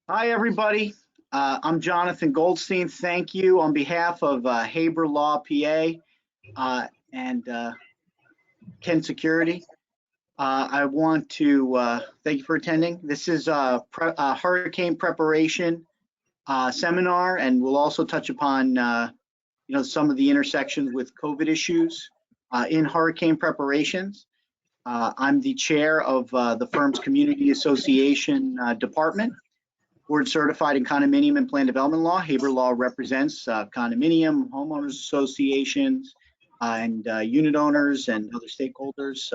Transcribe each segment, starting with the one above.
Hi, everybody. I'm Jonathan Goldstein. Thank you on behalf of Haber Law PA and Kent Security. I want to thank you for attending. This is a hurricane preparation seminar, and we'll also touch upon some of the intersections with COVID issues in hurricane preparations. I'm the chair of the firm's Community Association Department. Board certified in condominium and plan development law. Haber Law represents condominium, homeowners associations, and unit owners and other stakeholders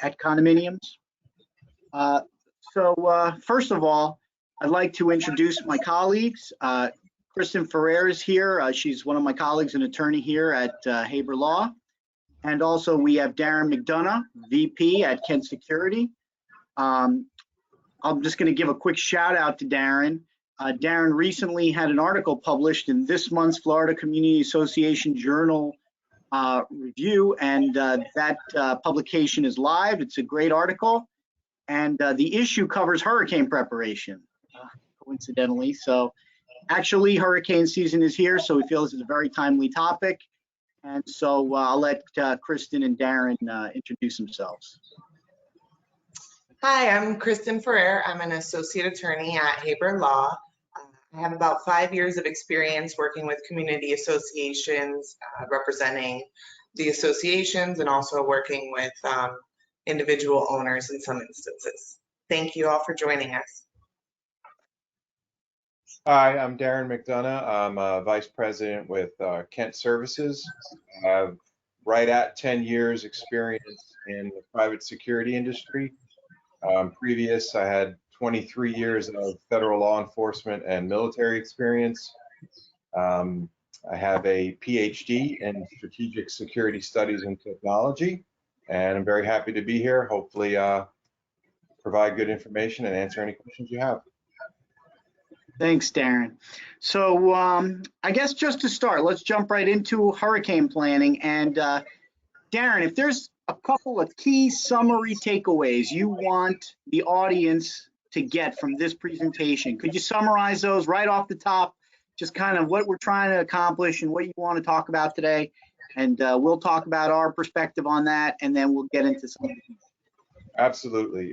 at condominiums. First of all, I'd like to introduce my colleagues. Kristen Ferrer is here. She's one of my colleagues, an attorney here at Haber Law. And also we have Darren McDonough, VP at Kent Security. I'm just going to give a quick shout out to Darren. Darren recently had an article published in this month's Florida Community Association Journal review, and that publication is live. It's a great article, and the issue covers hurricane preparation, coincidentally. So actually, hurricane season is here, so we feel this is a very timely topic. And so I'll let Kristen and Darren introduce themselves. Hi, I'm Kristen Ferrer. I'm an associate attorney at Haber Law. I have about 5 years of experience working with community associations, representing the associations and also working with individual owners in some instances. Thank you all for joining us. Hi, I'm Darren McDonough. I'm a vice president with Kent Services. I have right at 10 years experience in the private security industry. Previous, I had 23 years of federal law enforcement and military experience. I have a PhD in strategic security studies and technology, and I'm very happy to be here. Hopefully provide good information and answer any questions you have. Thanks, Darren. So I guess just to start, let's jump right into hurricane planning. And Darren, if there's a couple of key summary takeaways you want the audience to get from this presentation, could you summarize those right off the top? Just kind of what we're trying to accomplish and what you want to talk about today. And we'll talk about our perspective on that, and then we'll get into some of the details. Absolutely.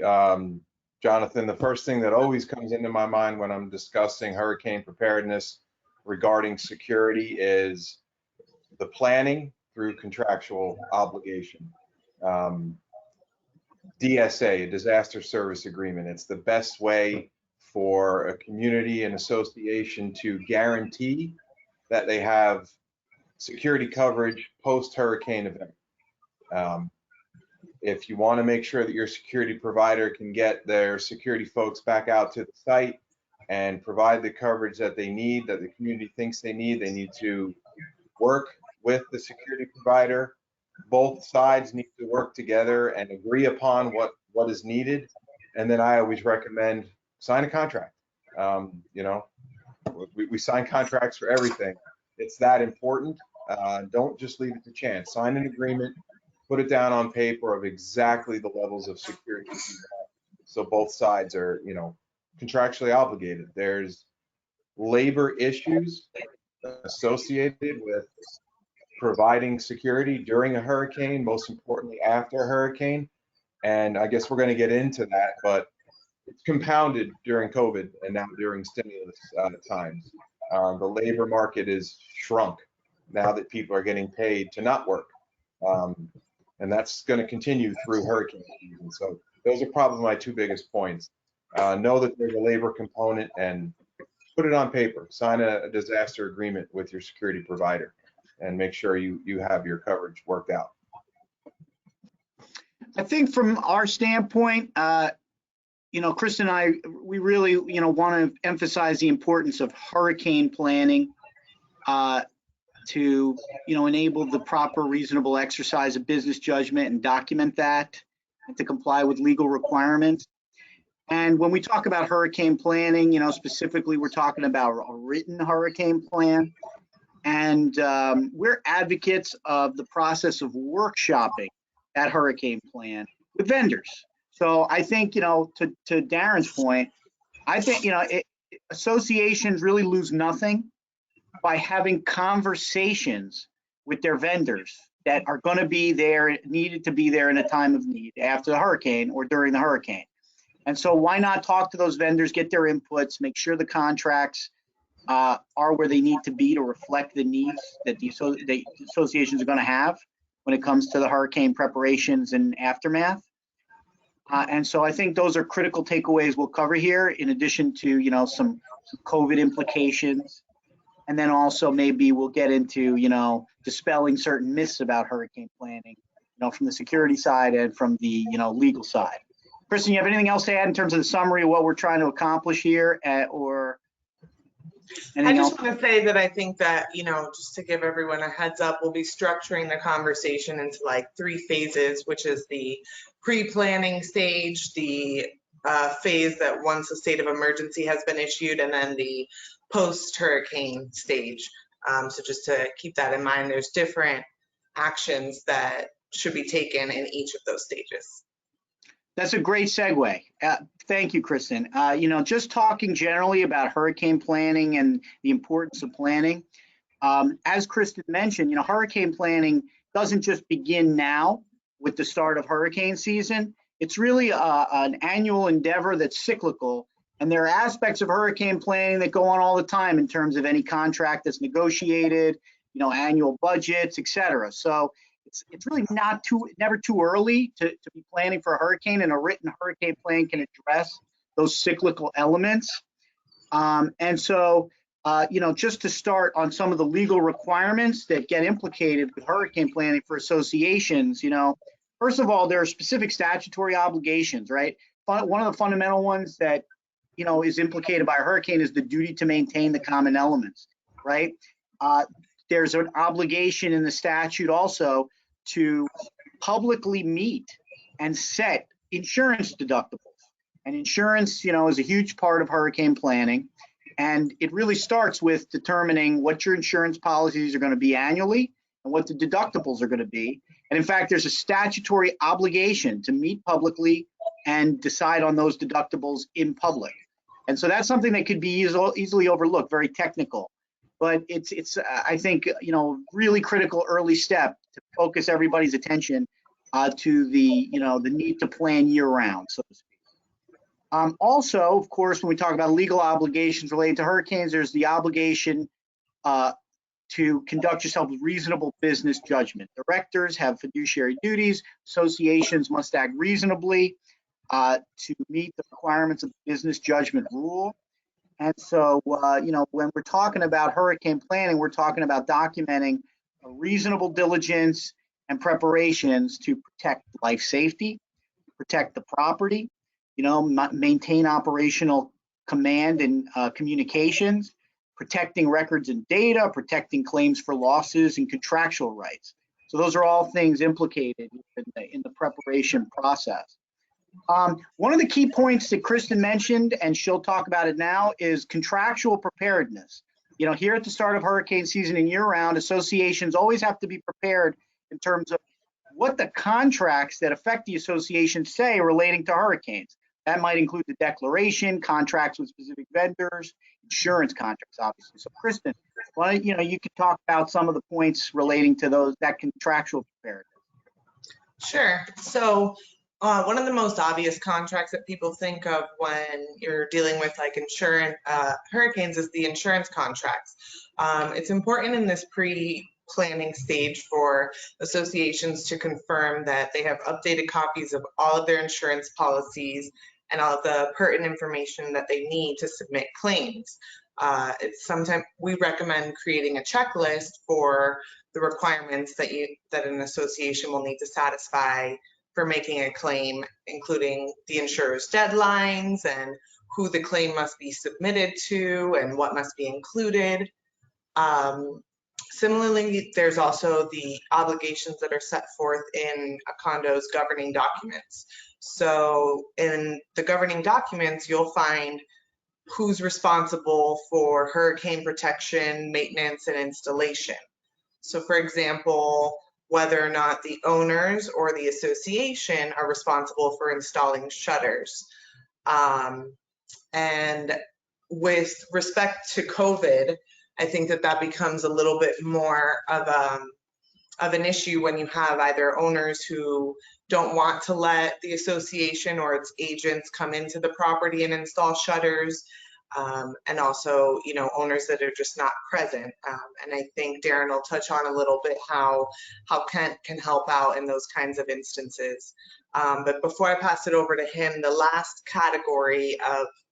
Jonathan, the first thing that always comes into my mind when I'm discussing hurricane preparedness regarding security is the planning through contractual obligation. DSA, a disaster service agreement. It's the best way for a community and association to guarantee that they have security coverage post-hurricane event. If you want to make sure that your security provider can get their security folks back out to the site and provide the coverage that they need, that the community thinks they need to work with the security provider. Both sides need to work together and agree upon what is needed. And then I always recommend sign a contract. We sign contracts for everything. It's that important. Don't just leave it to chance. Sign an agreement, put it down on paper of exactly the levels of security you have, so both sides are, contractually obligated. There's labor issues associated with providing security during a hurricane, most importantly after a hurricane. And I guess we're going to get into that, but it's compounded during COVID and now during stimulus times. The labor market is shrunk now that people are getting paid to not work. And that's going to continue through hurricane season. So those are probably my two biggest points. Know that there's a labor component and put it on paper. Sign a disaster agreement with your security provider and make sure you have your coverage worked out. I think from our standpoint, Chris and I, we really, want to emphasize the importance of hurricane planning to, enable the proper, reasonable exercise of business judgment and document that and to comply with legal requirements. And when we talk about hurricane planning, specifically, we're talking about a written hurricane plan. And we're advocates of the process of workshopping that hurricane plan with vendors. So I think, to Darren's point, I think, associations really lose nothing by having conversations with their vendors that are going to be there, needed to be there in a time of need after the hurricane or during the hurricane. And so why not talk to those vendors, get their inputs, make sure the contracts are where they need to be to reflect the needs that the associations are going to have when it comes to the hurricane preparations and aftermath. And so I think those are critical takeaways we'll cover here, in addition to, you know, some COVID implications. And then also maybe we'll get into, you know, dispelling certain myths about hurricane planning, you know, from the security side and from the, you know, legal side. Kristen, you have anything else to add in terms of the summary of what we're trying to accomplish here, or anything else? I just want to say that I think that, you know, just to give everyone a heads up, we'll be structuring the conversation into like 3 phases, which is the pre-planning stage, the phase that once a state of emergency has been issued, and then the post-hurricane stage. So just to keep that in mind, there's different actions that should be taken in each of those stages. That's a great segue. Thank you, Kristen. You know, just talking generally about hurricane planning and the importance of planning. As Kristen mentioned, you know, hurricane planning doesn't just begin now with the start of hurricane season. It's really an annual endeavor that's cyclical. And there are aspects of hurricane planning that go on all the time in terms of any contract that's negotiated, you know, annual budgets, et cetera. So it's really never too early to be planning for a hurricane, and a written hurricane plan can address those cyclical elements. And so, you know, just to start on some of the legal requirements that get implicated with hurricane planning for associations, you know, first of all, there are specific statutory obligations, right? One of the fundamental ones that, you know, is implicated by a hurricane is the duty to maintain the common elements, right? There's an obligation in the statute also to publicly meet and set insurance deductibles. And insurance, you know, is a huge part of hurricane planning. And it really starts with determining what your insurance policies are going to be annually and what the deductibles are going to be. And in fact, there's a statutory obligation to meet publicly and decide on those deductibles in public. And so that's something that could be easily overlooked, very technical. But it's I think, you know, really critical early step to focus everybody's attention to the, you know, the need to plan year round, so to speak. Also, of course, when we talk about legal obligations related to hurricanes, there's the obligation to conduct yourself with reasonable business judgment. Directors have fiduciary duties. Associations must act reasonably to meet the requirements of the business judgment rule. And so, you know, when we're talking about hurricane planning, we're talking about documenting a reasonable diligence and preparations to protect life safety, protect the property, you know, maintain operational command and communications, protecting records and data, protecting claims for losses and contractual rights. So those are all things implicated in the preparation process. One of the key points that Kristen mentioned, and she'll talk about it now, is contractual preparedness. You know, here at the start of hurricane season and year-round, associations always have to be prepared in terms of what the contracts that affect the association say relating to hurricanes. That might include the declaration, contracts with specific vendors, insurance contracts, obviously. So, Kristen, why don't, you know, you could talk about some of the points relating to that contractual preparedness. Sure. So one of the most obvious contracts that people think of when you're dealing with like insurance hurricanes is the insurance contracts. It's important in this pre-planning stage for associations to confirm that they have updated copies of all of their insurance policies and all of the pertinent information that they need to submit claims. Sometimes we recommend creating a checklist for the requirements that an association will need to satisfy for making a claim, including the insurer's deadlines and who the claim must be submitted to and what must be included. Similarly, there's also the obligations that are set forth in a condo's governing documents. So in the governing documents, you'll find who's responsible for hurricane protection, maintenance, and installation. So for example, whether or not the owners or the association are responsible for installing shutters. And with respect to COVID, I think that becomes a little bit more of an issue when you have either owners who don't want to let the association or its agents come into the property and install shutters, and also, you know, owners that are just not present. And I think Darren will touch on a little bit how Kent can help out in those kinds of instances. But before I pass it over to him, the last category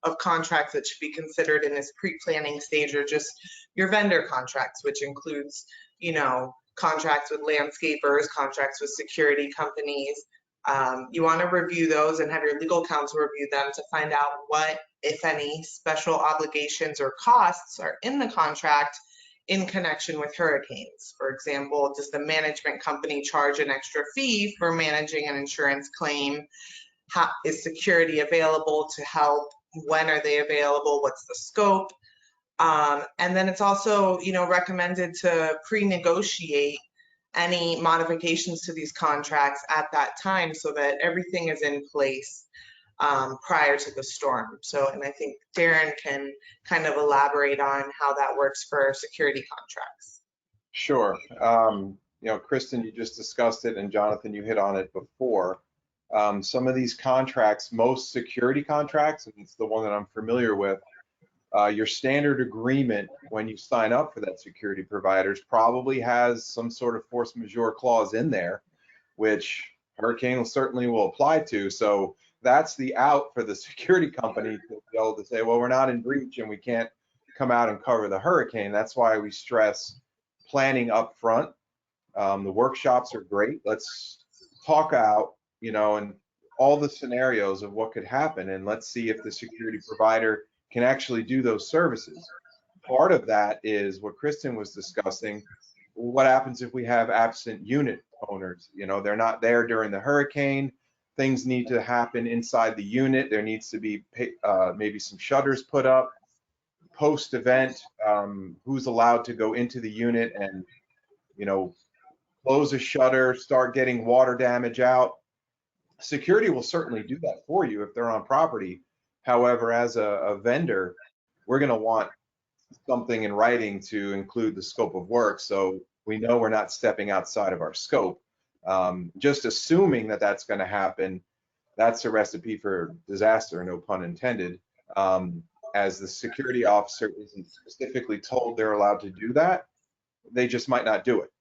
of contracts that should be considered in this pre-planning stage are just your vendor contracts, which includes, you know, contracts with landscapers, contracts with security companies. You want to review those and have your legal counsel review them to find out what, if any, special obligations or costs are in the contract in connection with hurricanes. For example, does the management company charge an extra fee for managing an insurance claim? How is security available to help? When are they available? What's the scope? And then it's also, you know, recommended to pre-negotiate any modifications to these contracts at that time so that everything is in place prior to the storm. So, and I think Darren can kind of elaborate on how that works for security contracts. Sure. You know, Kristen, you just discussed it, and Jonathan, you hit on it before. Some of these contracts, most security contracts, and it's the one that I'm familiar with, your standard agreement when you sign up for that security providers probably has some sort of force majeure clause in there, which hurricane will certainly apply to. So that's the out for the security company to be able to say, well, we're not in breach and we can't come out and cover the hurricane. That's why we stress planning up front. The workshops are great. Let's talk out, you know, and all the scenarios of what could happen, and let's see if the security provider can actually do those services. Part of that is what Kristen was discussing. What happens if we have absent unit owners? You know, they're not there during the hurricane. Things need to happen inside the unit. There needs to be maybe some shutters put up. Post-event, who's allowed to go into the unit and, you know, close a shutter, start getting water damage out. Security will certainly do that for you if they're on property. However, as a vendor, we're going to want something in writing to include the scope of work, so we know we're not stepping outside of our scope. Just assuming that that's going to happen, that's a recipe for disaster, no pun intended. As the security officer isn't specifically told they're allowed to do that, they just might not do it,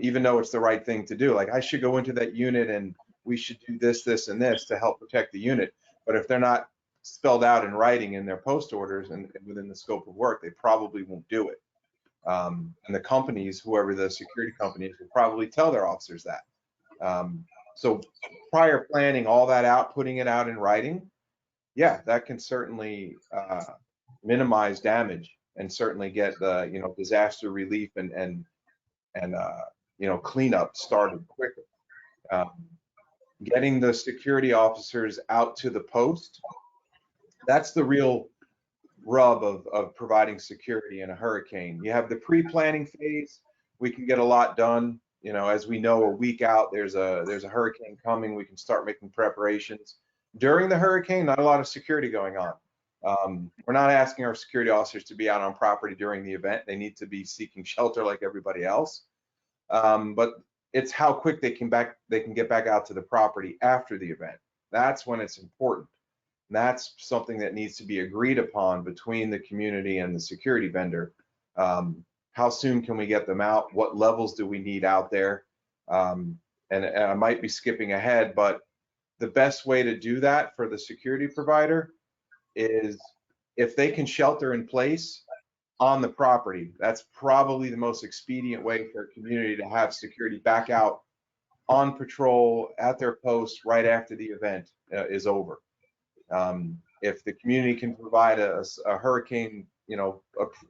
even though it's the right thing to do. Like, I should go into that unit and we should do this, this, and this to help protect the unit. But if they're not spelled out in writing in their post orders and within the scope of work, they probably won't do it. And the companies, whoever the security company is, will probably tell their officers that. So prior planning all that out, putting it out in writing, yeah, that can certainly minimize damage and certainly get the, you know, disaster relief and you know, cleanup started quicker. Getting the security officers out to the post, that's the real rub of providing security in a hurricane. You have the pre-planning phase. We can get a lot done. You know, as we know, a week out, there's a hurricane coming. We can start making preparations. During the hurricane, not a lot of security going on. We're not asking our security officers to be out on property during the event. They need to be seeking shelter like everybody else. But it's how quick they can get back out to the property after the event. That's when it's important. And that's something that needs to be agreed upon between the community and the security vendor. How soon can we get them out? What levels do we need out there? And I might be skipping ahead, but the best way to do that for the security provider is if they can shelter in place on the property. That's probably the most expedient way for a community to have security back out on patrol at their post right after the event is over. If the community can provide a hurricane, you know,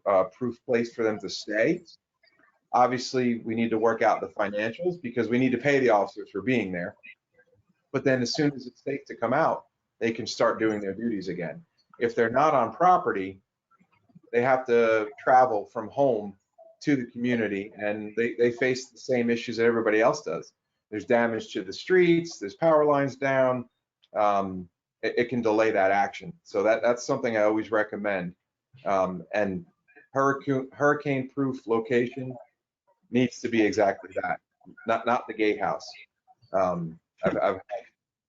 a proof place for them to stay, obviously we need to work out the financials because we need to pay the officers for being there. But then as soon as it's safe to come out, they can start doing their duties again. If they're not on property, they have to travel from home to the community, and they face the same issues that everybody else does. There's damage to the streets, there's power lines down. It can delay that action. So that's something I always recommend. And hurricane-proof location needs to be exactly that, not the gatehouse. I've had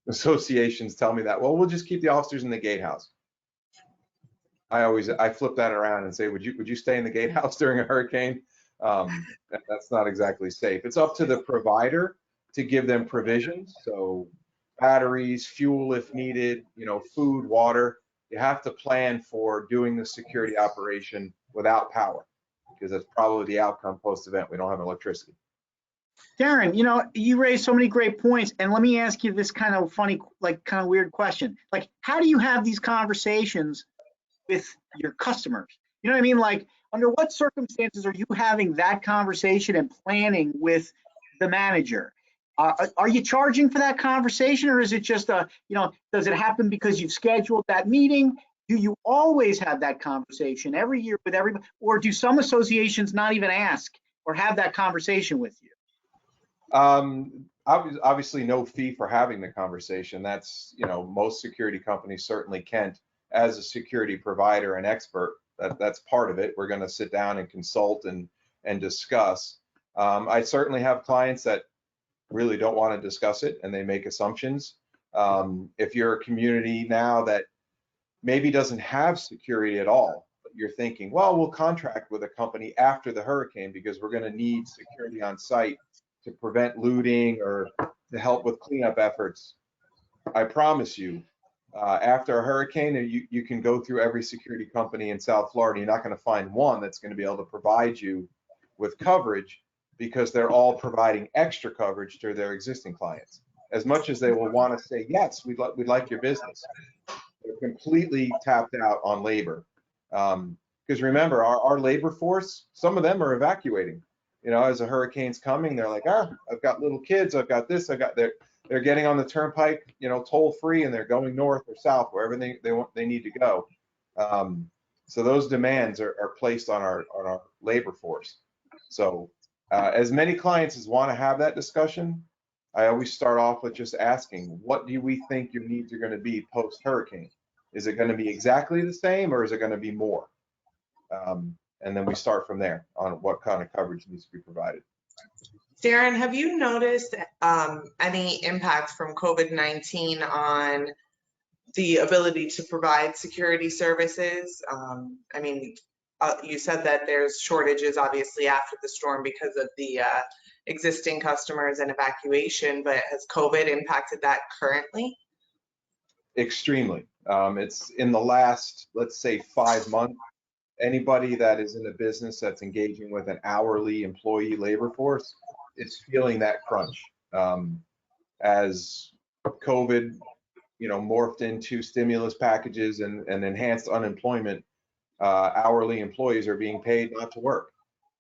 associations tell me that, well, we'll just keep the officers in the gatehouse. I flip that around and say, would you stay in the gatehouse during a hurricane? That's not exactly safe. It's up to the provider to give them provisions. So batteries, fuel if needed, food, water. You have to plan for doing the security operation without power, because that's probably the outcome post-event. We don't have electricity. Darren, you raised so many great points, and let me ask you this kind of funny, kind of weird question. How do you have these conversations with your customers? You know what I mean? Under what circumstances are you having that conversation and planning with the manager? Are you charging for that conversation, or is it just does it happen because you've scheduled that meeting? Do you always have that conversation every year with everybody, or do some associations not even ask or have that conversation with you? Obviously no fee for having the conversation. That's, most security companies certainly can't. As a security provider and expert, that's part of it. We're going to sit down and consult and discuss. I certainly have clients that really don't want to discuss it, and they make assumptions. If you're a community now that maybe doesn't have security at all, but you're thinking, well, we'll contract with a company after the hurricane because we're going to need security on site to prevent looting or to help with cleanup efforts. I promise you, after a hurricane, you can go through every security company in South Florida. You're not going to find one that's going to be able to provide you with coverage, because they're all providing extra coverage to their existing clients. As much as they will want to say, yes, we'd like your business, they're completely tapped out on labor. Because remember, our labor force, some of them are evacuating. As a hurricane's coming, they're like, I've got little kids, I've got this, they're getting on the turnpike, toll free, and they're going north or south, wherever they need to go. So those demands are placed on our labor force. So as many clients as want to have that discussion, I always start off with just asking, what do we think your needs are going to be post-hurricane? Is it going to be exactly the same, or is it going to be more? And then we start from there on what kind of coverage needs to be provided. Darren, have you noticed any impact from COVID-19 on the ability to provide security services? You said that there's shortages obviously after the storm because of the existing customers and evacuation, but has COVID impacted that currently? Extremely. It's in the last, let's say, 5 months. Anybody that is in a business that's engaging with an hourly employee labor force is feeling that crunch. As COVID, morphed into stimulus packages and enhanced unemployment, hourly employees are being paid not to work.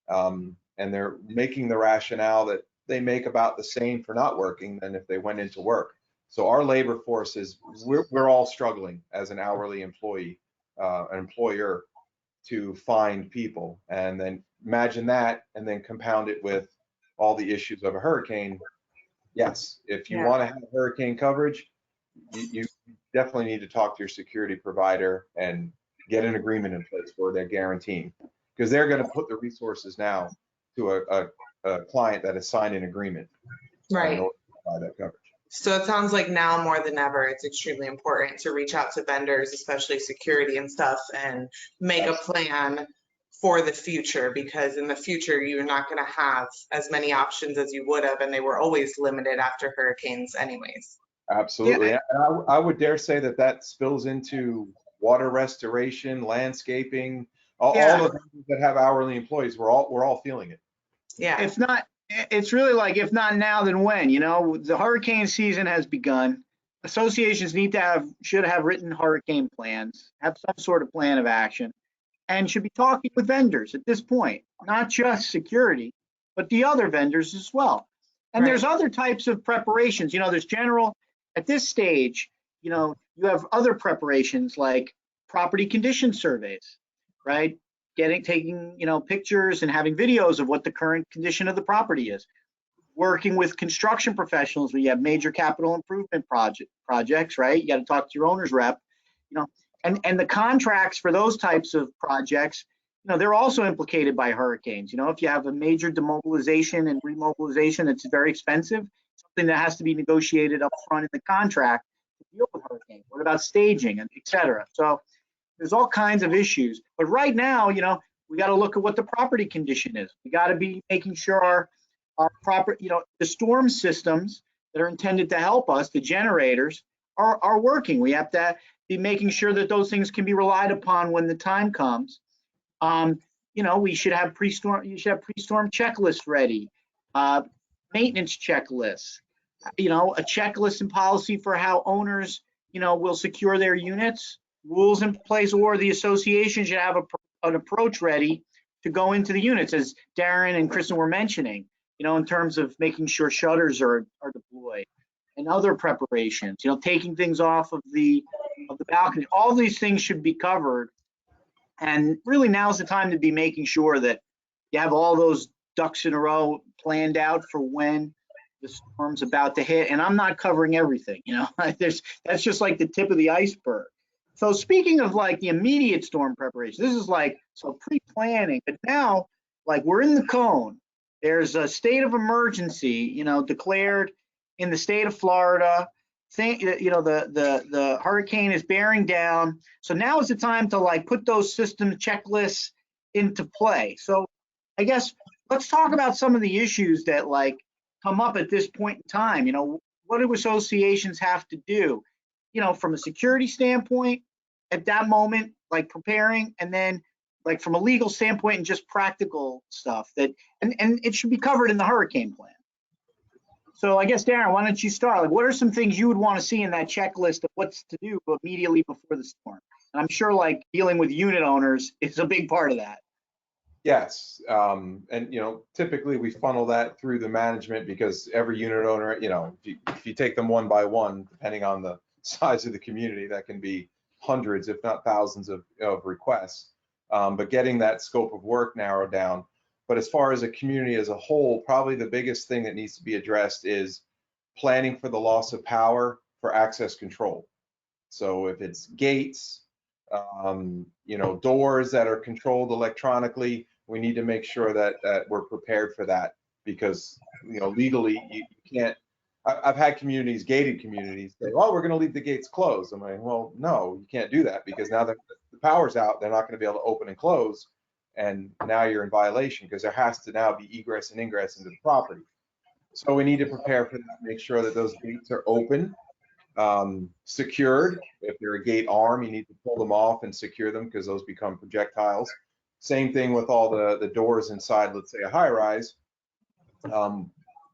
And they're making the rationale that they make about the same for not working than if they went into work. So our labor force we're all struggling as an hourly employee, an employer, to find people. And then imagine that, and then compound it with all the issues of a hurricane. Yes, if you want to have hurricane coverage, you definitely need to talk to your security provider and get an agreement in place where they're guaranteeing, because they're going to put the resources now to a client that has signed an agreement, right, in order to provide that coverage. So it sounds like now more than ever, it's extremely important to reach out to vendors, especially security and stuff, and make a plan for the future, because in the future, you're not going to have as many options as you would have, and they were always limited after hurricanes anyways. Absolutely. Yeah. And I would dare say that spills into water restoration, landscaping, all the things that have hourly employees. We're all feeling it. Yeah. It's really like, if not now, then when? The hurricane season has begun. Associations should have written hurricane plans, have some sort of plan of action, and should be talking with vendors at this point, not just security, but the other vendors as well. And there's other types of preparations. There's general, at this stage, you have other preparations like property condition surveys, right? Taking pictures and having videos of what the current condition of the property is. Working with construction professionals when you have major capital improvement projects, right? You got to talk to your owner's rep. And the contracts for those types of projects, they're also implicated by hurricanes. If you have a major demobilization and remobilization, it's very expensive, something that has to be negotiated up front in the contract to deal with hurricanes. What about staging, and et cetera? So there's all kinds of issues. But right now, we got to look at what the property condition is. We got to be making sure our proper, the storm systems that are intended to help us, the generators, are working. We have to be making sure that those things can be relied upon when the time comes. We should have you should have pre-storm checklists ready, maintenance checklists, a checklist and policy for how owners, will secure their units, rules in place, or the association should have an approach ready to go into the units, as Darren and Kristen were mentioning, in terms of making sure shutters are deployed and other preparations, taking things off of the balcony. All these things should be covered. And really now's the time to be making sure that you have all those ducks in a row planned out for when the storm's about to hit. And I'm not covering everything, that's just like the tip of the iceberg. So speaking of like the immediate storm preparation, this is like, so pre-planning, but now like we're in the cone. There's a state of emergency, declared in the state of Florida. The hurricane is bearing down. So now is the time to like put those system checklists into play. So I guess let's talk about some of the issues that like come up at this point in time. What do associations have to do, from a security standpoint at that moment, like preparing, and then like from a legal standpoint and just practical stuff that, and it should be covered in the hurricane plan. So I guess, Darren, why don't you start? Like, what are some things you would want to see in that checklist of what's to do immediately before the storm? And I'm sure like dealing with unit owners is a big part of that. Yes, and typically we funnel that through the management, because every unit owner, if you take them one by one, depending on the size of the community, that can be hundreds, if not thousands of requests. But getting that scope of work narrowed down. But as far as a community as a whole, probably the biggest thing that needs to be addressed is planning for the loss of power for access control. So if it's gates, doors that are controlled electronically, we need to make sure that we're prepared for that, because legally you can't. I've had gated communities say, "Oh, we're going to leave the gates closed." I'm like, "Well, no, you can't do that, because now that the power's out, they're not going to be able to open and close, and now you're in violation, because there has to now be egress and ingress into the property." So we need to prepare for that, make sure that those gates are open, secured. If they're a gate arm, you need to pull them off and secure them, because those become projectiles. Same thing with all the doors inside, let's say a high rise.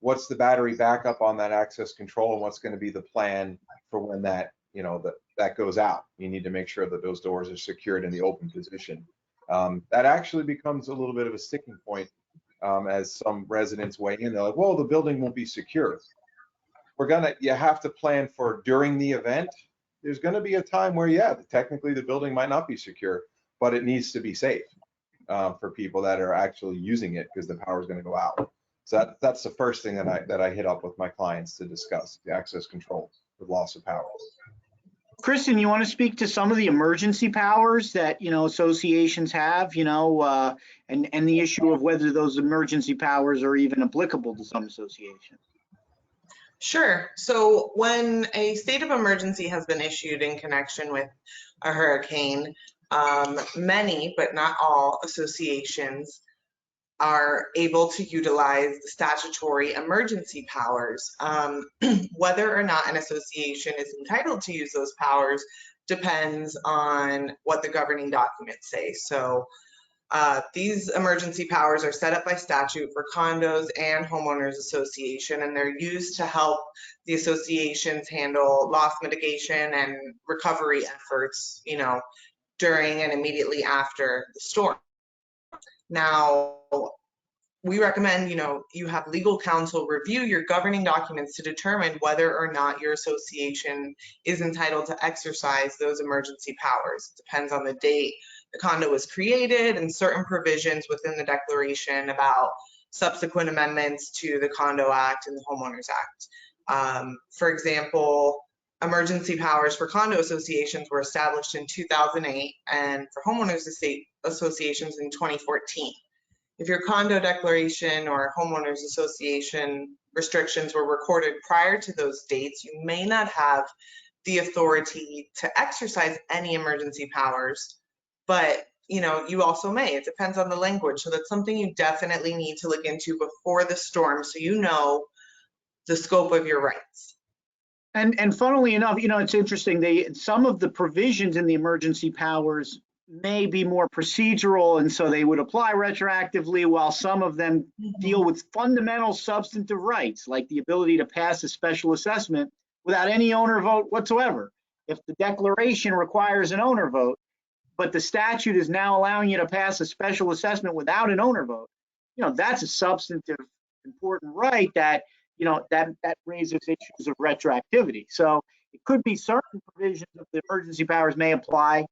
What's the battery backup on that access control, and what's going to be the plan for when that that goes out? You need to make sure that those doors are secured in the open position. That actually becomes a little bit of a sticking point, as some residents weigh in. They're like, "Well, the building won't be secure." You have to plan for during the event. There's going to be a time where, yeah, technically the building might not be secure, but it needs to be safe for people that are actually using it, because the power is going to go out. So that's the first thing that I hit up with my clients to discuss: the access control with loss of power. Kristen, you want to speak to some of the emergency powers that associations have, and the issue of whether those emergency powers are even applicable to some associations? Sure. So when a state of emergency has been issued in connection with a hurricane, many, but not all, associations are able to utilize the statutory emergency powers. Whether or not an association is entitled to use those powers depends on what the governing documents say. So these emergency powers are set up by statute for condos and homeowners association, and they're used to help the associations handle loss mitigation and recovery efforts, during and immediately after the storm. Now, we recommend, you have legal counsel review your governing documents to determine whether or not your association is entitled to exercise those emergency powers. It depends on the date the condo was created and certain provisions within the declaration about subsequent amendments to the Condo Act and the Homeowners Act. For example, emergency powers for condo associations were established in 2008 and for homeowners estate associations in 2014. If your condo declaration or homeowners association restrictions were recorded prior to those dates, you may not have the authority to exercise any emergency powers, but you also may. It depends on the language. So that's something you definitely need to look into before the storm, so you know the scope of your rights. And funnily enough, it's interesting. Some of the provisions in the emergency powers may be more procedural, and so they would apply retroactively, while some of them deal with fundamental substantive rights, like the ability to pass a special assessment without any owner vote whatsoever. If the declaration requires an owner vote, but the statute is now allowing you to pass a special assessment without an owner vote, that's a substantive important right that that raises issues of retroactivity. So it could be certain provisions of the emergency powers may apply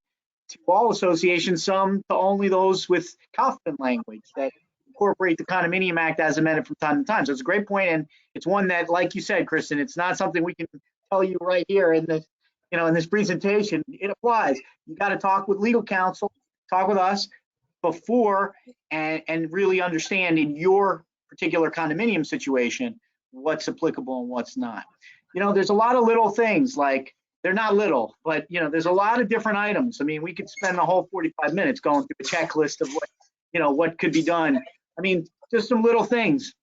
to all associations, some to only those with Kaufman language that incorporate the Condominium Act as amended from time to time. So it's a great point, and it's one that, like you said, Kristen, it's not something we can tell you right here in this, in this presentation. It applies. You got to talk with legal counsel, talk with us before, and really understand in your particular condominium situation what's applicable and what's not. There's a lot of little things, like, they're not little, but there's a lot of different items. I mean, we could spend the whole 45 minutes going through a checklist of what could be done. I mean, just some little things.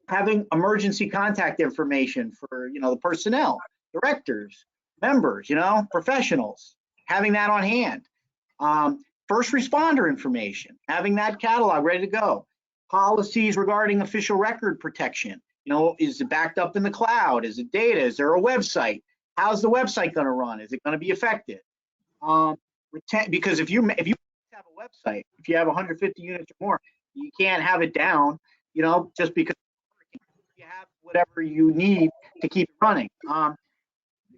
Having emergency contact information for the personnel, directors, members, professionals, having that on hand. First responder information, having that catalog ready to go. Policies regarding official record protection. Is it backed up in the cloud? Is it data? Is there a website? How's the website going to run? Is it going to be effective? Because if you have a website, if you have 150 units or more, you can't have it down, just because you have whatever you need to keep it running.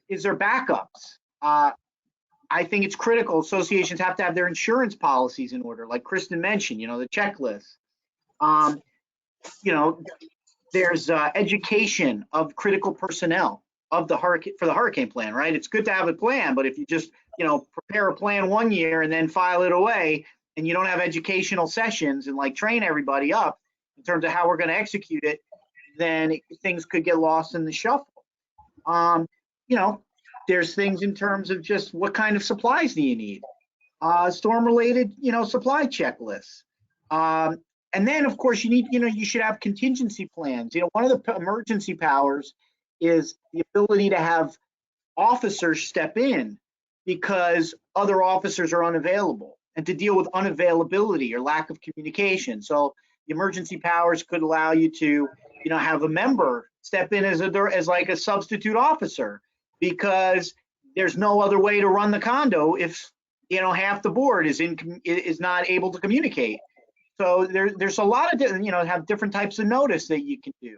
Is there backups? I think it's critical. Associations have to have their insurance policies in order, like Kristen mentioned, the checklist. There's education of critical personnel of the hurricane plan, right? It's good to have a plan, but if you just, prepare a plan one year and then file it away, and you don't have educational sessions and train everybody up in terms of how we're going to execute it, then things could get lost in the shuffle. There's things in terms of just what kind of supplies do you need? Storm-related, supply checklists. And then, of course, you should have contingency plans. One of the emergency powers is the ability to have officers step in because other officers are unavailable, and to deal with unavailability or lack of communication. So the emergency powers could allow you to, have a member step in as a substitute officer, because there's no other way to run the condo if half the board is not able to communicate. So there's a lot of have different types of notice that you can do.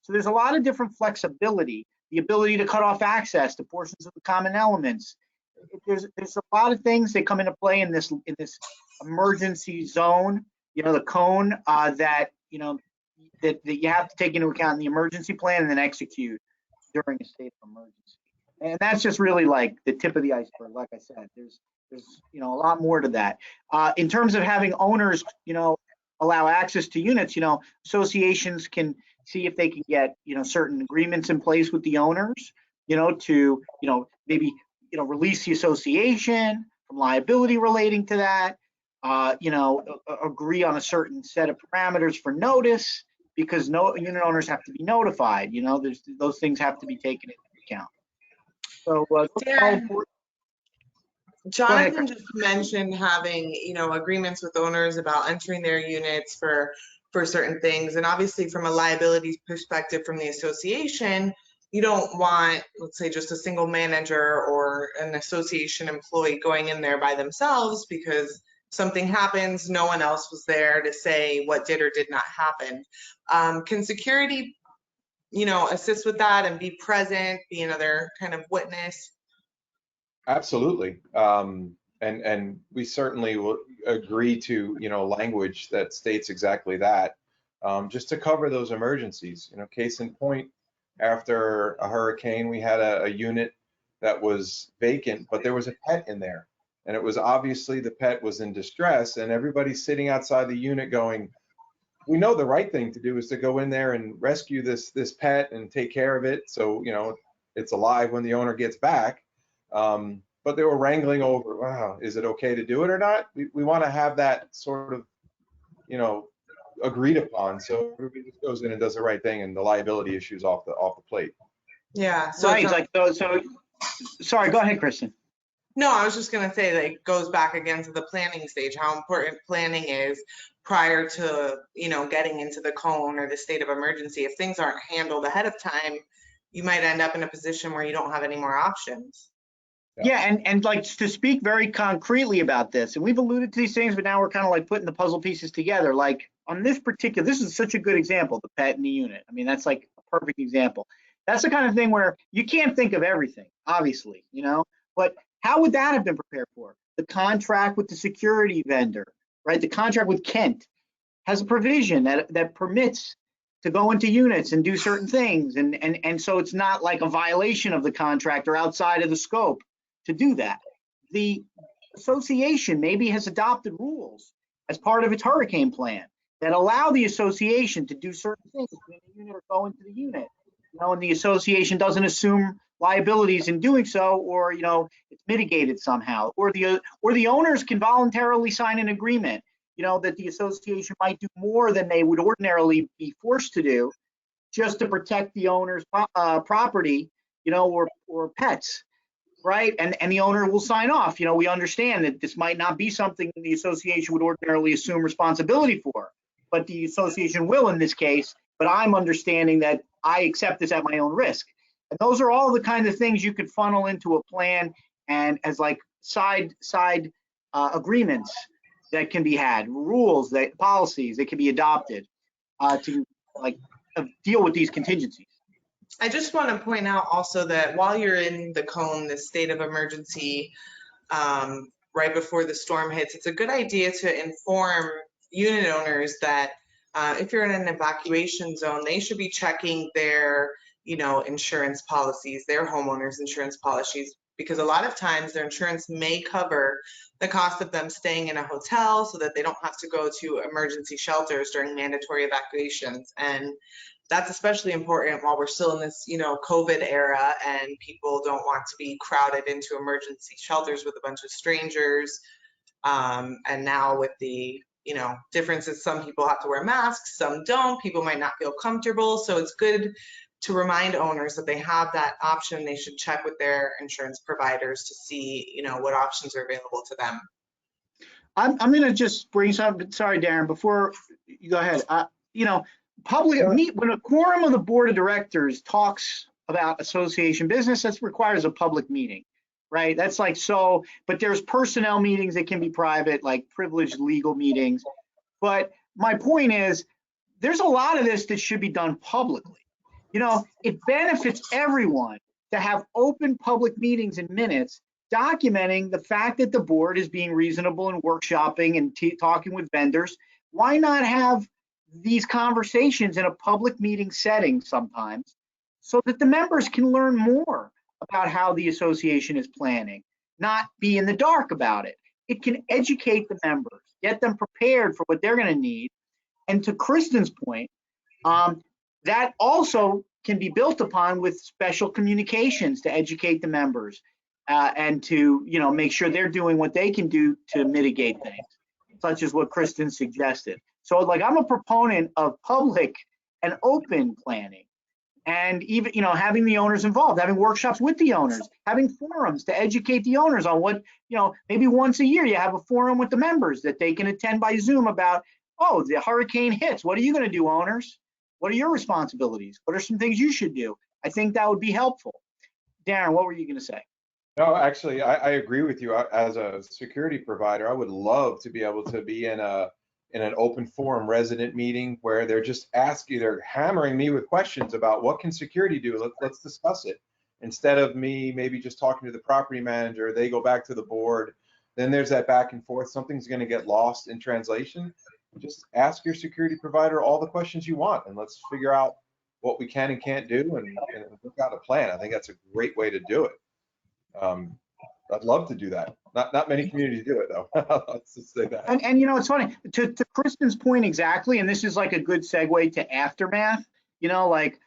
So there's a lot of different flexibility, the ability to cut off access to portions of the common elements. There's a lot of things that come into play in this emergency zone, the cone that that you have to take into account in the emergency plan and then execute during a state of emergency. And that's just really like the tip of the iceberg. Like I said, there's a lot more to that. In terms of having owners, allow access to units, associations can see if they can get, certain agreements in place with the owners, to, maybe, release the association from liability relating to that, agree on a certain set of parameters for notice, because unit owners have to be notified, those things have to be taken into account. So, Darren, Jonathan just mentioned having, agreements with owners about entering their units for certain things. And obviously from a liability perspective from the association, you don't want, let's say, just a single manager or an association employee going in there by themselves, because something happens, no one else was there to say what did or did not happen. Can security, assist with that and be present, be another kind of witness? Absolutely. And we certainly will agree to, language that states exactly that, just to cover those emergencies. Case in point, after a hurricane, we had a unit that was vacant, but there was a pet in there. And it was obviously the pet was in distress, and everybody's sitting outside the unit going, we know the right thing to do is to go in there and rescue this pet and take care of it so, you know, it's alive when the owner gets back. But they were wrangling over, wow, is it okay to do it or not? We want to have that sort of, you know, agreed upon. So everybody just goes in and does the right thing, and the liability issues off the plate. Yeah. So Right, like, so, sorry, go ahead, Kristen. no, I was just gonna say, like, goes back again to the planning stage, how important planning is prior to, you know, getting into the cone or the state of emergency. If things aren't handled ahead of time, you might end up in a position where you don't have any more options. Yeah, and like to speak very concretely about this, and we've alluded to these things, but now we're kind of like putting the puzzle pieces together. Like on this particular, this is such a good example, the pet in the unit. I mean, that's like a perfect example. That's the kind of thing where you can't think of everything, obviously, you know, but how would that have been prepared for? The contract with the security vendor, right? The contract with Kent has a provision that permits to go into units and do certain things. And so it's not like a violation of the contract or outside of the scope to do that. The association maybe has adopted rules as part of its hurricane plan that allow the association to do certain things when the unit or go into the unit, you know, and the association doesn't assume liabilities in doing so, or, you know, it's mitigated somehow, or the owners can voluntarily sign an agreement, you know, that the association might do more than they would ordinarily be forced to do just to protect the owner's property, you know, or pets. Right, and the owner will sign off. You know, we understand that this might not be something the association would ordinarily assume responsibility for, but the association will in this case. But I'm understanding that I accept this at my own risk. And those are all the kind of things you could funnel into a plan and as like side agreements that can be had, rules, that policies that can be adopted to like deal with these contingencies. I just want to point out also that while you're in the cone, the state of emergency, right before the storm hits, it's a good idea to inform unit owners that if you're in an evacuation zone, they should be checking their, you know, insurance policies, their homeowners insurance policies, because a lot of times their insurance may cover the cost of them staying in a hotel so that they don't have to go to emergency shelters during mandatory evacuations. And that's especially important while we're still in this, you know, COVID era and people don't want to be crowded into emergency shelters with a bunch of strangers. And now with the, you know, differences, some people have to wear masks, some don't, people might not feel comfortable. So it's good to remind owners that they have that option. They should check with their insurance providers to see, you know, what options are available to them. I'm going to just bring something, sorry, Darren, before you go ahead. You know, when a quorum of the board of directors talks about association business, that requires a public meeting, right? That's like, so, but there's personnel meetings that can be private, like privileged legal meetings. But my point is, there's a lot of this that should be done publicly. You know, it benefits everyone to have open public meetings and minutes documenting the fact that the board is being reasonable and workshopping and talking with vendors. Why not have these conversations in a public meeting setting sometimes so that the members can learn more about how the association is planning, not be in the dark about it. It can educate the members, get them prepared for what they're going to need. And to Kristen's point, that also can be built upon with special communications to educate the members and to, you know, make sure they're doing what they can do to mitigate things, such as what Kristen suggested. So like, I'm a proponent of public and open planning, and even, you know, having the owners involved, having workshops with the owners, having forums to educate the owners on what, you know, maybe once a year you have a forum with the members that they can attend by Zoom about, oh, the hurricane hits. What are you going to do, owners? What are your responsibilities? What are some things you should do? I think that would be helpful. Darren, what were you going to say? No, actually, I agree with you. As a security provider, I would love to be able to be in an open forum resident meeting where they're just asking, they're hammering me with questions about what can security do. Let's discuss it. Instead of me maybe just talking to the property manager, they go back to the board. Then there's that back and forth. Something's going to get lost in translation. Just ask your security provider all the questions you want, and let's figure out what we can and can't do and work out a plan. I think that's a great way to do it. I'd love to do that. Not many communities do it though. Let's just say that. And you know, it's funny to Kristen's point exactly, and this is like a good segue to aftermath. You know, like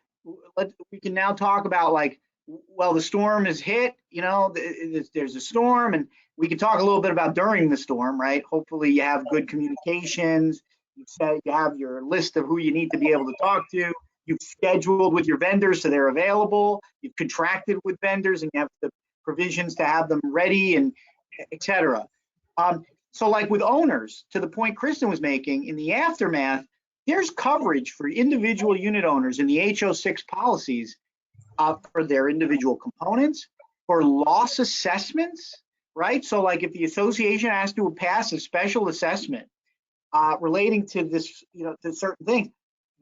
we can now talk about like, well, the storm is hit. You know, there's a storm, and we can talk a little bit about during the storm, right? Hopefully, you have good communications. You said you have your list of who you need to be able to talk to. You've scheduled with your vendors so they're available. You've contracted with vendors, and you have the provisions to have them ready, and et cetera. So like with owners, to the point Kristen was making, in the aftermath, there's coverage for individual unit owners in the HO6 policies for their individual components, for loss assessments, right? So like if the association has to pass a special assessment relating to this, you know, to certain things,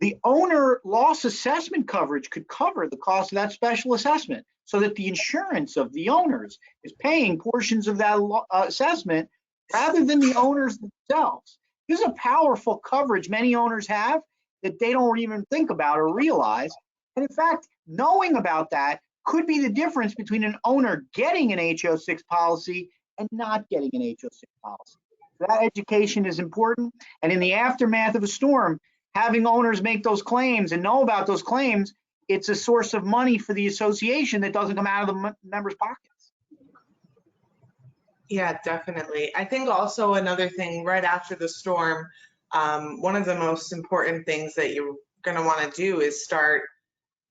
the owner loss assessment coverage could cover the cost of that special assessment so that the insurance of the owners is paying portions of that assessment rather than the owners themselves. This is a powerful coverage many owners have that they don't even think about or realize. And in fact, knowing about that could be the difference between an owner getting an HO6 policy and not getting an HO6 policy. That education is important. And in the aftermath of a storm, having owners make those claims and know about those claims, it's a source of money for the association that doesn't come out of the members' pockets. Yeah, definitely. I think also another thing right after the storm, one of the most important things that you're going to want to do is start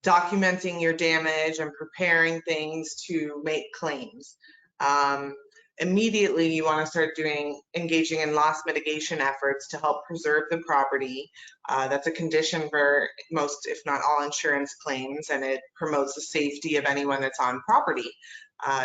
documenting your damage and preparing things to make claims. Immediately, you want to start engaging in loss mitigation efforts to help preserve the property. That's a condition for most, if not all, insurance claims, and it promotes the safety of anyone that's on property.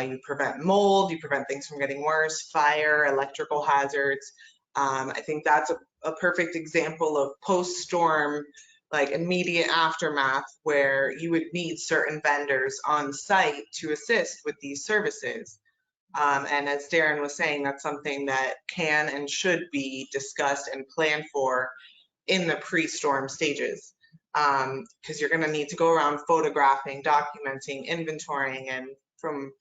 You prevent mold, you prevent things from getting worse, fire, electrical hazards. I think that's a perfect example of post-storm, like immediate aftermath, where you would need certain vendors on site to assist with these services. And as Darren was saying, that's something that can and should be discussed and planned for in the pre-storm stages. Because you're going to need to go around photographing, documenting, inventorying, and from,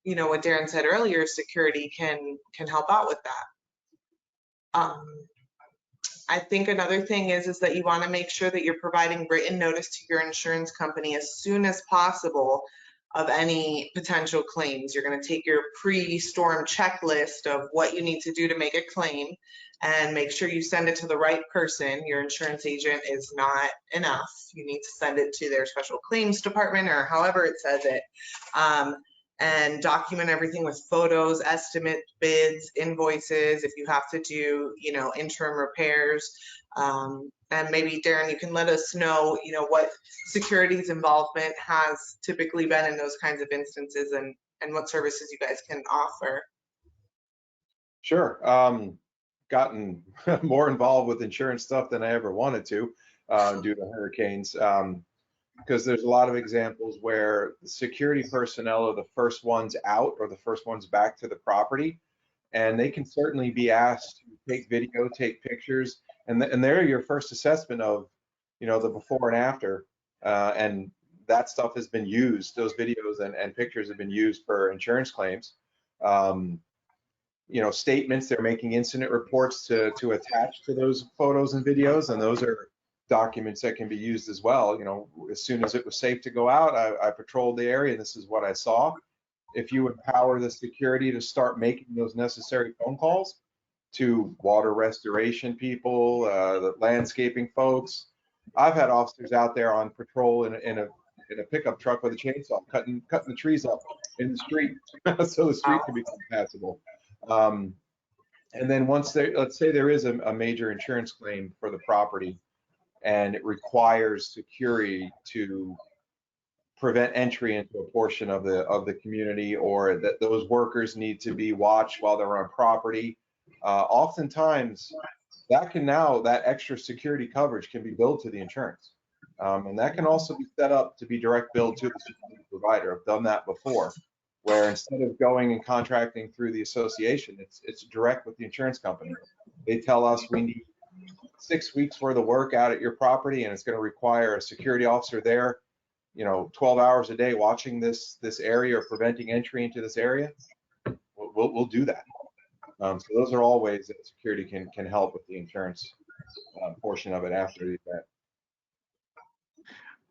you know, what Darren said earlier, security can help out with that. I think another thing is that you want to make sure that you're providing written notice to your insurance company as soon as possible of any potential claims. You're going to take your pre-storm checklist of what you need to do to make a claim and make sure you send it to the right person. Your insurance agent is not enough. You need to send it to their special claims department or however it says it. And document everything with photos, estimate, bids, invoices, if you have to do, you know, interim repairs. And maybe Darren, you can let us know, you know, what security's involvement has typically been in those kinds of instances and what services you guys can offer. Sure. Gotten more involved with insurance stuff than I ever wanted to due to hurricanes. Because there's a lot of examples where the security personnel are the first ones out or the first ones back to the property, and they can certainly be asked to take video, take pictures, and they're your first assessment of, you know, the before and after, and that stuff has been used. Those videos and pictures have been used for insurance claims. You know, statements, they're making incident reports to attach to those photos and videos, and those are documents that can be used as well. You know, as soon as it was safe to go out, I patrolled the area and this is what I saw. If you empower the security to start making those necessary phone calls to water restoration people, the landscaping folks. I've had officers out there on patrol in a pickup truck with a chainsaw, cutting the trees up in the street so the street can become passable. And then once let's say there is a major insurance claim for the property, and it requires security to prevent entry into a portion of the community, or that those workers need to be watched while they're on property. Oftentimes, that extra security coverage can be billed to the insurance, and that can also be set up to be direct billed to the security provider. I've done that before, where instead of going and contracting through the association, it's direct with the insurance company. They tell us we need 6 weeks worth of work out at your property, and it's going to require a security officer there, 12 hours a day watching this area or preventing entry into this area, we'll do that. So those are all ways that security can help with the insurance portion of it after the event.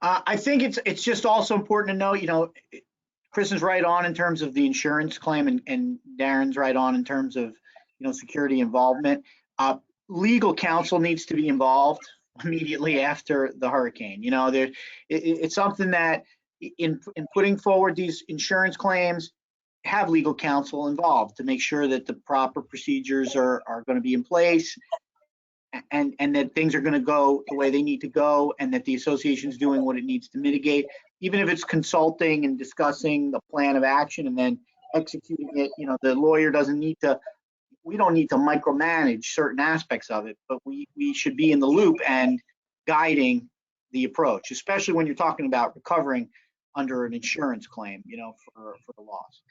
I think it's just also important to know, Chris is right on in terms of the insurance claim, and Darren's right on in terms of, security involvement. Legal counsel needs to be involved immediately after the hurricane. It's something that in putting forward these insurance claims, have legal counsel involved to make sure that the proper procedures are going to be in place, and that things are going to go the way they need to go, and that the association is doing what it needs to mitigate, even if it's consulting and discussing the plan of action and then executing it. The lawyer doesn't need to, we don't need to micromanage certain aspects of it, but we should be in the loop and guiding the approach, especially when you're talking about recovering under an insurance claim, for the loss.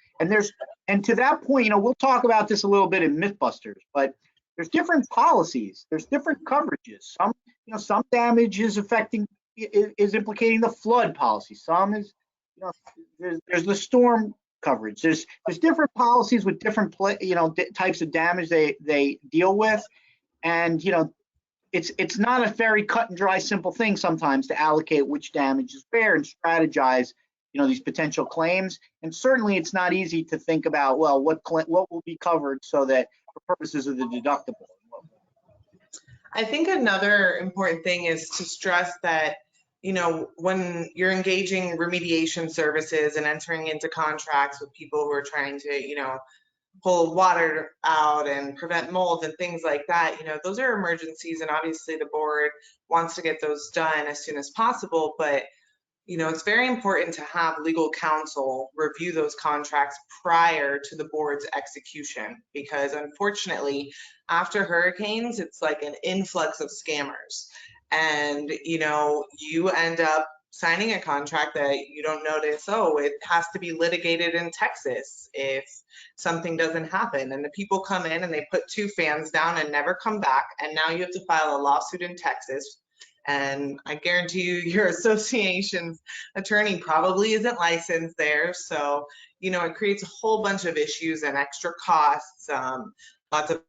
And to that point, we'll talk about this a little bit in Mythbusters, but there's different policies, there's different coverages. Some damage is implicating the flood policy. Some is, there's the storm coverage. There's different policies with different types of damage they deal with, and it's not a very cut and dry simple thing sometimes to allocate which damage is fair and strategize these potential claims. And certainly it's not easy to think about, well, what will be covered so that for purposes of the deductible. I think another important thing is to stress that, when you're engaging remediation services and entering into contracts with people who are trying to, pull water out and prevent mold and things like that, those are emergencies, and obviously the board wants to get those done as soon as possible. But it's very important to have legal counsel review those contracts prior to the board's execution, because unfortunately, after hurricanes, it's like an influx of scammers. And, you end up signing a contract that you don't notice, it has to be litigated in Texas if something doesn't happen. And the people come in and they put 2 fans down and never come back. And now you have to file a lawsuit in Texas. And I guarantee you, your association's attorney probably isn't licensed there. So, it creates a whole bunch of issues and extra costs, lots of.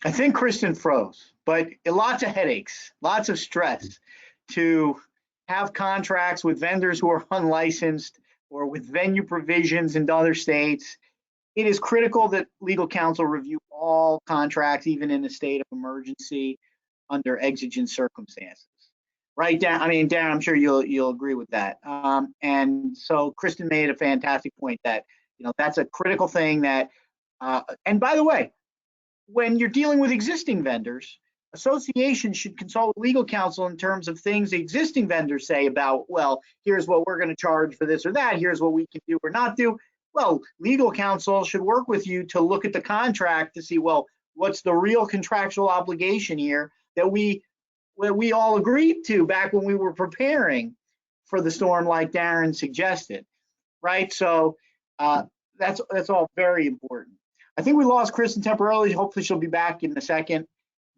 I think Kristen froze, but lots of headaches, lots of stress to have contracts with vendors who are unlicensed or with venue provisions in other states. It is critical that legal counsel review all contracts, even in a state of emergency, under exigent circumstances. Right, Dan? I mean, Dan, I'm sure you'll agree with that. And so Kristen made a fantastic point that that's a critical thing. That and by the way, when you're dealing with existing vendors, associations should consult with legal counsel in terms of things the existing vendors say about, well, here's what we're going to charge for this or that. Here's what we can do or not do. Well, legal counsel should work with you to look at the contract to see, well, what's the real contractual obligation here that we all agreed to back when we were preparing for the storm, like Darren suggested, right? So that's all very important. I think we lost Kristen temporarily. Hopefully she'll be back in a second.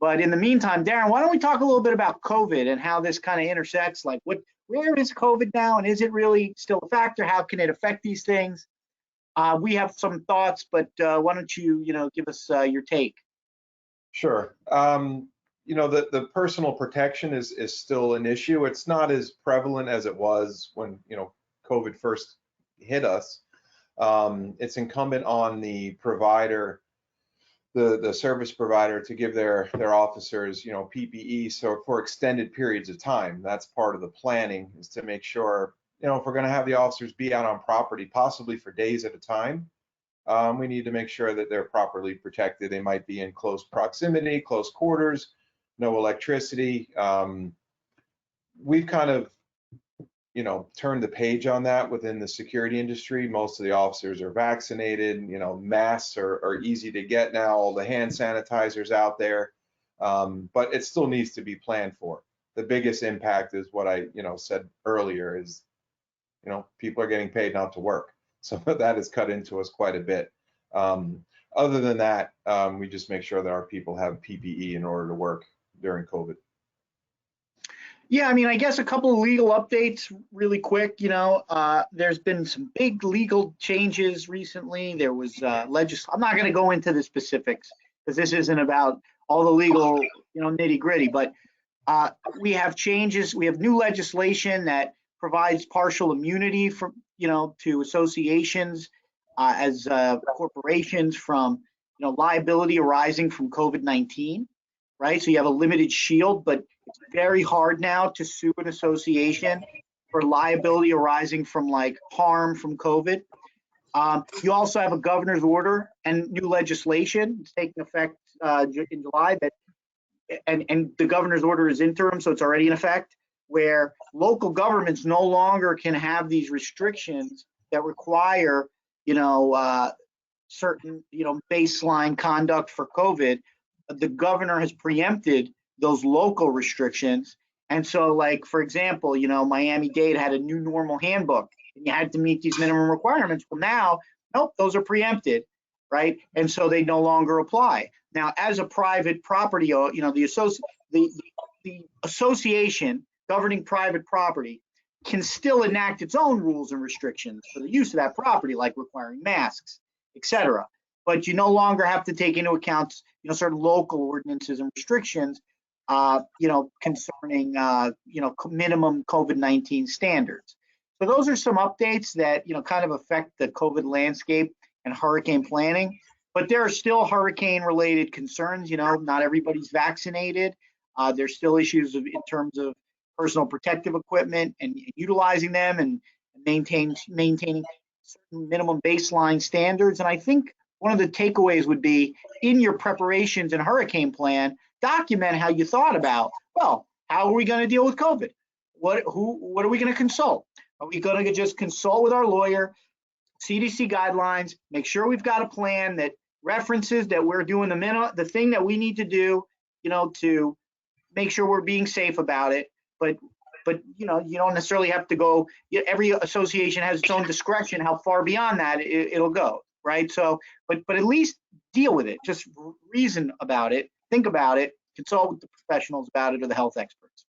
But in the meantime, Darren, why don't we talk a little bit about COVID and how this kind of intersects? Like, where is COVID now, and is it really still a factor? How can it affect these things? We have some thoughts, but why don't you, give us your take? Sure. The personal protection is still an issue. It's not as prevalent as it was when, COVID first hit us. It's incumbent on the provider, the service provider, to give their officers, PPE, so for extended periods of time. That's part of the planning, is to make sure, if we're going to have the officers be out on property, possibly for days at a time, we need to make sure that they're properly protected. They might be in close proximity, close quarters, no electricity. We've kind of, turned the page on that within the security industry. Most of the officers are vaccinated. Masks are easy to get now, all the hand sanitizers out there, but it still needs to be planned for. The biggest impact is what I, said earlier is, people are getting paid not to work. So that has cut into us quite a bit. Other than that, we just make sure that our people have PPE in order to work during COVID? Yeah, I mean, I guess a couple of legal updates really quick. There's been some big legal changes recently. There was I'm not going to go into the specifics because this isn't about all the legal, nitty gritty, but we have changes. We have new legislation that provides partial immunity from, to associations as corporations from, liability arising from COVID-19, right? So you have a limited shield, but it's very hard now to sue an association for liability arising from like harm from COVID. You also have a governor's order and new legislation. It's taking effect in July that, and the governor's order is interim, so it's already in effect, where local governments no longer can have these restrictions that require, certain, baseline conduct for COVID. The governor has preempted those local restrictions. And so, like, for example, Miami-Dade had a new normal handbook and you had to meet these minimum requirements. Well, now, nope, those are preempted, right? And so they no longer apply. Now, as a private property, the association governing private property can still enact its own rules and restrictions for the use of that property, like requiring masks, etc. But you no longer have to take into account, certain local ordinances and restrictions, concerning, minimum COVID-19 standards. So those are some updates that, kind of affect the COVID landscape and hurricane planning. But there are still hurricane-related concerns. Not everybody's vaccinated. There's still issues in terms of personal protective equipment and utilizing them and maintaining certain minimum baseline standards. And I think one of the takeaways would be, in your preparations and hurricane plan, document how you thought about, well, how are we going to deal with COVID? What are we going to consult? Are we going to just consult with our lawyer, CDC guidelines, make sure we've got a plan that references that we're doing the thing that we need to do, to make sure we're being safe about it. But you don't necessarily have to go. Every association has its own discretion how far beyond that it'll go, right? So, but at least deal with it. Just reason about it, think about it, consult with the professionals about it or the health experts.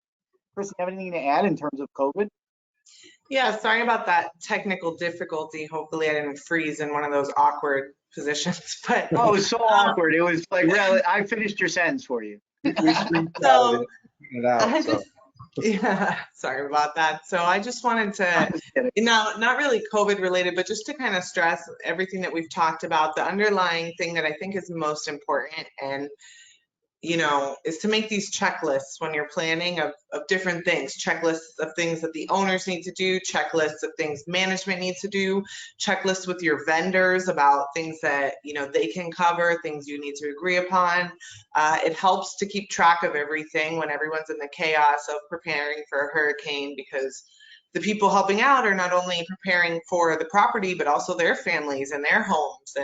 Chris, you have anything to add in terms of COVID? Yeah, sorry about that technical difficulty. Hopefully I didn't freeze in one of those awkward positions, but oh, it was so awkward. It was like, really, I finished your sentence for you. So yeah, sorry about that. So I just wanted to, not really COVID related, but just to kind of stress everything that we've talked about. The underlying thing that I think is most important and is to make these checklists when you're planning of different things, checklists of things that the owners need to do, checklists of things management needs to do, checklists with your vendors about things that, they can cover, things you need to agree upon. It helps to keep track of everything when everyone's in the chaos of preparing for a hurricane, because the people helping out are not only preparing for the property, but also their families and their homes.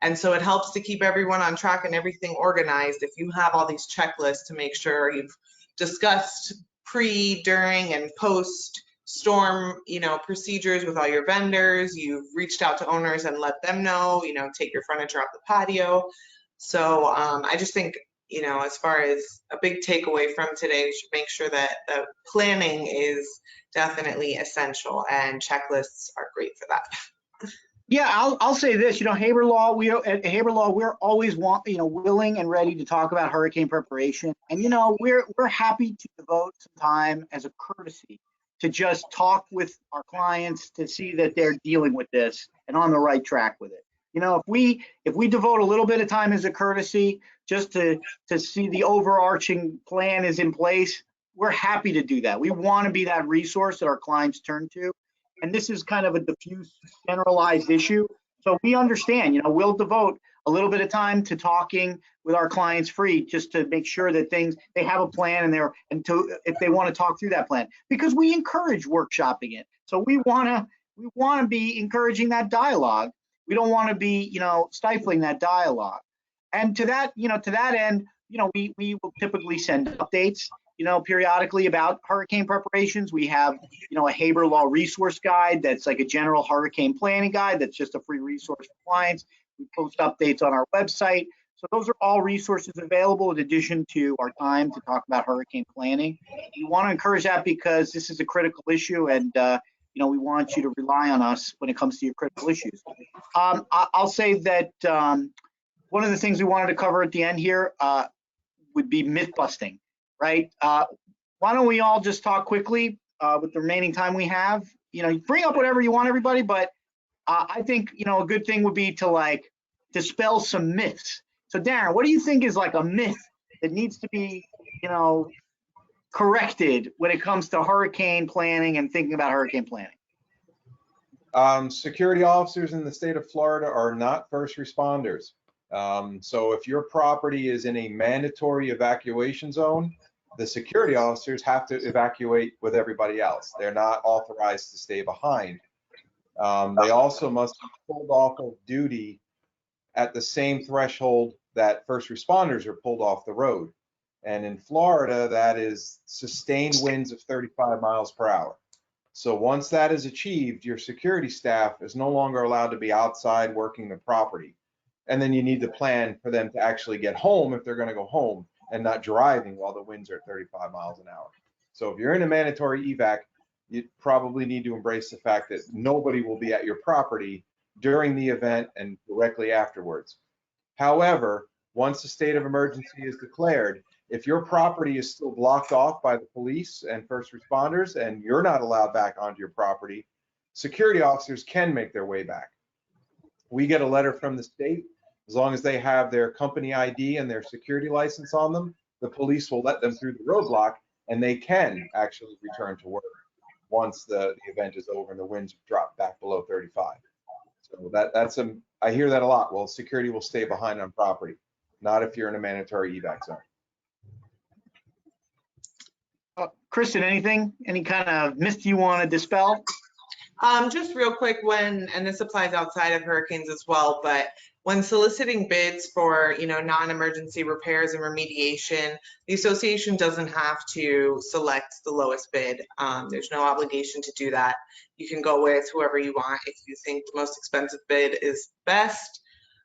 And so it helps to keep everyone on track and everything organized if you have all these checklists to make sure you've discussed pre, during, and post storm, procedures with all your vendors. You've reached out to owners and let them know, take your furniture off the patio. So I just think, as far as a big takeaway from today, we should make sure that the planning is definitely essential, and checklists are great for that. Yeah, I'll say this. Haber Law. At Haber Law, we're always willing and ready to talk about hurricane preparation, and we're happy to devote some time as a courtesy to just talk with our clients to see that they're dealing with this and on the right track with it. If we devote a little bit of time as a courtesy just to see the overarching plan is in place, we're happy to do that. We want to be that resource that our clients turn to. And this is kind of a diffuse, generalized issue. So we understand, we'll devote a little bit of time to talking with our clients free, just to make sure that they have a plan if they want to talk through that plan, because we encourage workshopping it. So we want to be encouraging that dialogue. We don't want to be, stifling that dialogue. And to that end, we will typically send updates, periodically about hurricane preparations. We have, a Haber Law resource guide that's like a general hurricane planning guide that's just a free resource for clients. We post updates on our website. So those are all resources available in addition to our time to talk about hurricane planning. We want to encourage that because this is a critical issue, and we want you to rely on us when it comes to your critical issues. I'll say that one of the things we wanted to cover at the end here would be myth busting, right? Why don't we all just talk quickly with the remaining time we have? Bring up whatever you want, everybody, but I think, a good thing would be to like dispel some myths. So Darren, what do you think is like a myth that needs to be, corrected when it comes to hurricane planning and thinking about hurricane planning? Security officers in the state of Florida are not first responders. So if your property is in a mandatory evacuation zone, the security officers have to evacuate with everybody else. They're not authorized to stay behind. They also must be pulled off of duty at the same threshold that first responders are pulled off the road. And in Florida, that is sustained winds of 35 miles per hour. So once that is achieved, your security staff is no longer allowed to be outside working the property. And then you need to plan for them to actually get home if they're going to go home and not driving while the winds are at 35 miles an hour. So if you're in a mandatory evac, you probably need to embrace the fact that nobody will be at your property during the event and directly afterwards. However, once a state of emergency is declared, if your property is still blocked off by the police and first responders and you're not allowed back onto your property, security officers can make their way back. We get a letter from the state. As long as they have their company ID and their security license on them, the police will let them through the roadblock and they can actually return to work once the event is over and the winds drop back below 35. So I hear that a lot. Well, security will stay behind on property, not if you're in a mandatory evac zone. Kristen, any kind of myth you want to dispel? Just real quick, and this applies outside of hurricanes as well, but when soliciting bids for, non-emergency repairs and remediation, the association doesn't have to select the lowest bid. There's no obligation to do that. You can go with whoever you want. If you think the most expensive bid is best,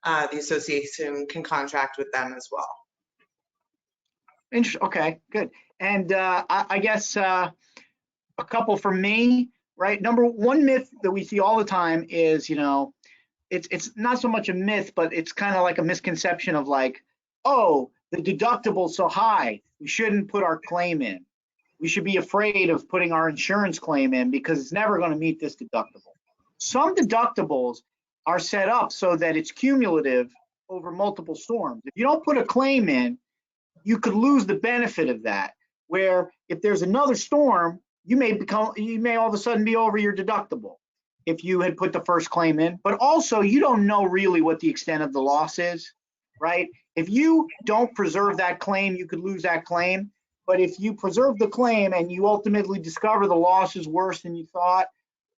the association can contract with them as well. Interesting. Okay, good. And I guess a couple for me, right? Number one myth that we see all the time is, it's not so much a myth, but it's kind of like a misconception of like, oh, the deductible's so high, we shouldn't put our claim in. We should be afraid of putting our insurance claim in because it's never going to meet this deductible. Some deductibles are set up so that it's cumulative over multiple storms. If you don't put a claim in, you could lose the benefit of that, where if there's another storm, you may all of a sudden be over your deductible if you had put the first claim in. But also, you don't know really what the extent of the loss is, right? If you don't preserve that claim, you could lose that claim. But if you preserve the claim and you ultimately discover the loss is worse than you thought,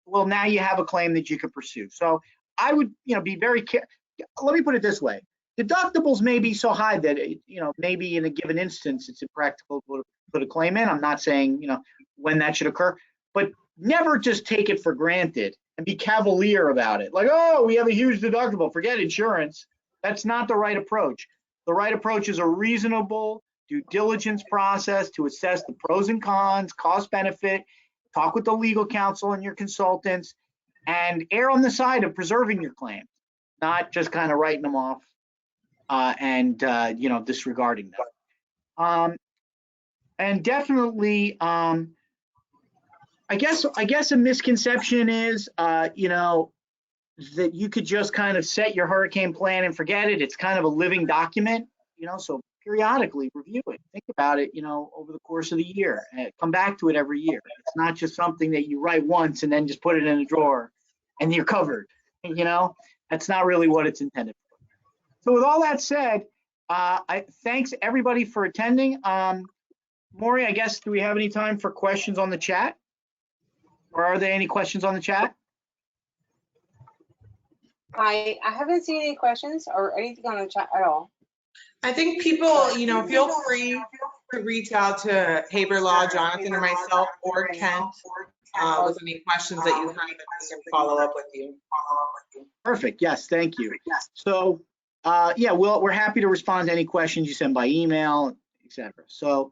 well, now you have a claim that you could pursue. So I would, be very careful. Let me put it this way. Deductibles may be so high that, maybe in a given instance, it's impractical to put a claim in. I'm not saying, when that should occur, but never just take it for granted and be cavalier about it. Like, oh, we have a huge deductible, forget insurance. That's not the right approach. The right approach is a reasonable due diligence process to assess the pros and cons, cost benefit, talk with the legal counsel and your consultants, and err on the side of preserving your claims, not just kind of writing them off and disregarding them. And definitely, I guess a misconception is, that you could just kind of set your hurricane plan and forget it. It's kind of a living document, so periodically review it. Think about it, over the course of the year. And come back to it every year. It's not just something that you write once and then just put it in a drawer and you're covered. That's not really what it's intended for. So with all that said, thanks everybody for attending. Maury, I guess, do we have any time for questions on the chat? Or are there any questions on the chat? I haven't seen any questions or anything on the chat at all. I think people, feel free to reach out to Haber Law, Jonathan, or myself, or Kent with any questions that you have, and we can follow up with you. Perfect. Yes, thank you. So yeah, we're happy to respond to any questions you send by email, etc. So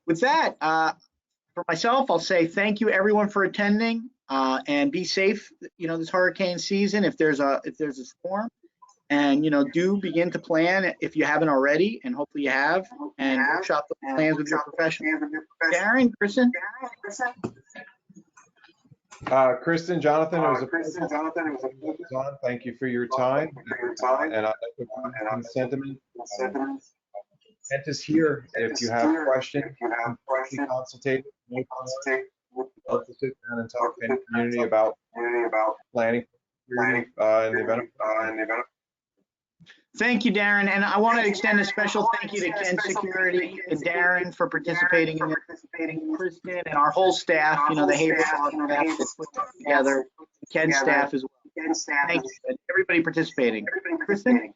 with that, for myself, I'll say thank you everyone for attending, and be safe, this hurricane season if there's a storm. And, do begin to plan if you haven't already, and hopefully you have, and workshop the plans with your professionals. Darren, Kristen? Kristen, Jonathan, it was a pleasure. John, thank you for your time. And I echo the sentiment. Kent is here. If you have questions, please consultate. Love to sit down and talk to any community about planning in the event. Thank you, Darren. And I want to extend a special thank you to Ken Security and Darren for participating in this, Kristen and our whole staff, the Haber Law staff that put this together, Ken's staff as well. Thank you, and everybody participating. Kristen?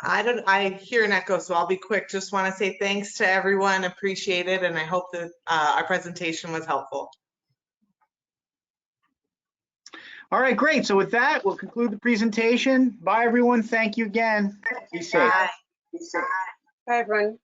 I hear an echo, so I'll be quick. Just want to say thanks to everyone. Appreciate it. And I hope that our presentation was helpful. All right, great. So with that, we'll conclude the presentation. Bye, everyone. Thank you again. Be safe. Bye. Bye, everyone.